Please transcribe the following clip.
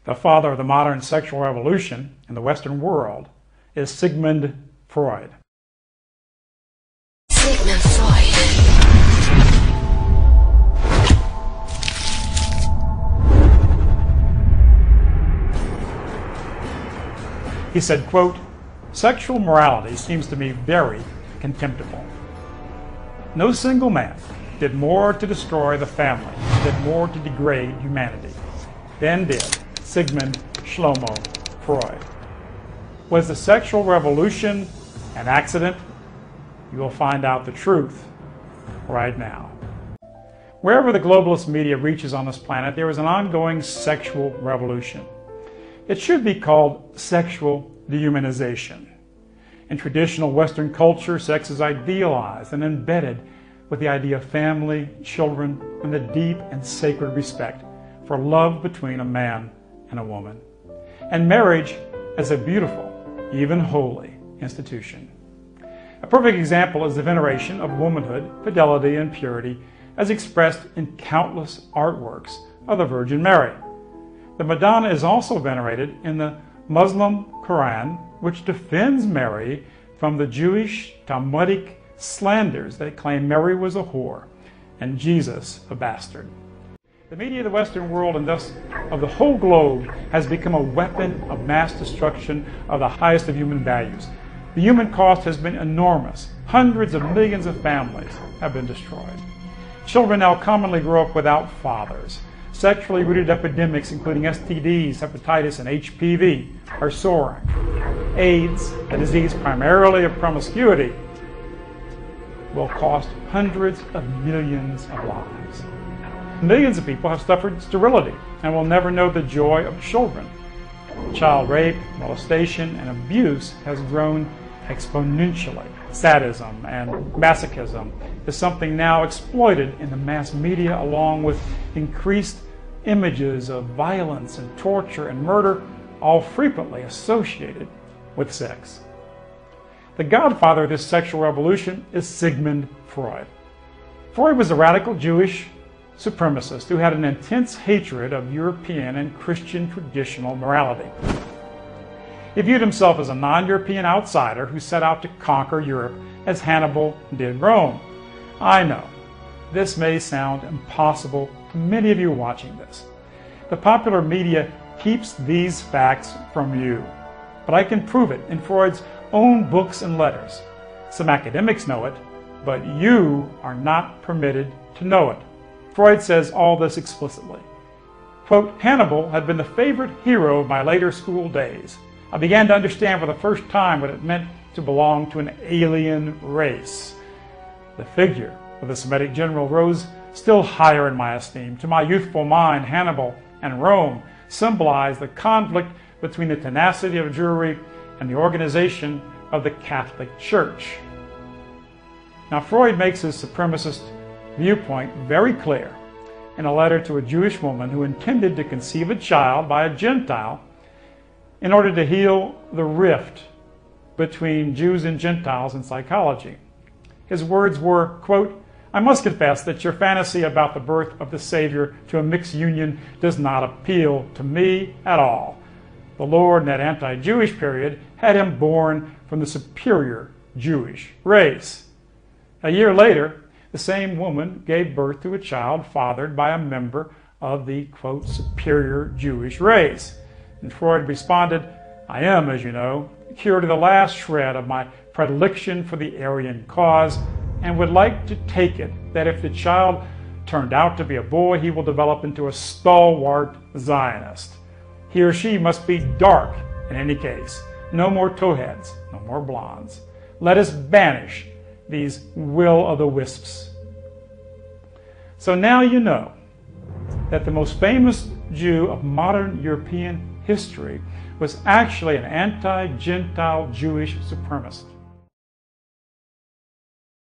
The father of the modern sexual revolution in the Western world is Sigmund Freud. Sigmund Freud. He said, quote, "Sexual morality seems to me very contemptible. No single man did more to destroy the family, did more to degrade humanity, than did Sigmund Shlomo Freud. Was the sexual revolution an accident? You will find out the truth right now." Wherever the globalist media reaches on this planet, there is an ongoing sexual revolution. It should be called sexual dehumanization. In traditional Western culture, sex is idealized and embedded with the idea of family, children, and the deep and sacred respect for love between a man and a woman, and marriage as a beautiful, even holy institution. A perfect example is the veneration of womanhood, fidelity, and purity as expressed in countless artworks of the Virgin Mary. The Madonna is also venerated in the Muslim Quran, which defends Mary from the Jewish Talmudic slanders that claim Mary was a whore and Jesus a bastard. The media of the Western world, and thus of the whole globe, has become a weapon of mass destruction of the highest of human values. The human cost has been enormous. Hundreds of millions of families have been destroyed. Children now commonly grow up without fathers. Sexually rooted epidemics, including STDs, hepatitis, and HPV, are soaring. AIDS, a disease primarily of promiscuity, will cost hundreds of millions of lives. Millions of people have suffered sterility and will never know the joy of children. Child rape, molestation, and abuse has grown exponentially. Sadism and masochism is something now exploited in the mass media, along with increased images of violence and torture and murder, all frequently associated with sex. The godfather of this sexual revolution is Sigmund Freud. Freud was a radical Jewish supremacist who had an intense hatred of European and Christian traditional morality. He viewed himself as a non-European outsider who set out to conquer Europe as Hannibal did Rome. I know, this may sound impossible to many of you watching this. The popular media keeps these facts from you, but I can prove it in Freud's own books and letters. Some academics know it, but you are not permitted to know it. Freud says all this explicitly. Quote, "Hannibal had been the favorite hero of my later school days. I began to understand for the first time what it meant to belong to an alien race." The figure of the Semitic general rose still higher in my esteem. To my youthful mind, Hannibal and Rome symbolized the conflict between the tenacity of Jewry and the organization of the Catholic Church. Now, Freud makes his supremacist viewpoint very clear in a letter to a Jewish woman who intended to conceive a child by a Gentile in order to heal the rift between Jews and Gentiles in psychology. His words were, quote, "I must confess that your fantasy about the birth of the Savior to a mixed union does not appeal to me at all. The Lord, in that anti-Jewish period, had him born from the superior Jewish race." A year later, the same woman gave birth to a child fathered by a member of the, quote, superior Jewish race. And Freud responded, "I am, as you know, cured of the last shred of my predilection for the Aryan cause, and would like to take it that if the child turned out to be a boy, he will develop into a stalwart Zionist. He or she must be dark in any case. No more towheads, no more blondes. Let us banish these will-o'-the-wisps." So now you know that the most famous Jew of modern European history was actually an anti-Gentile Jewish supremacist.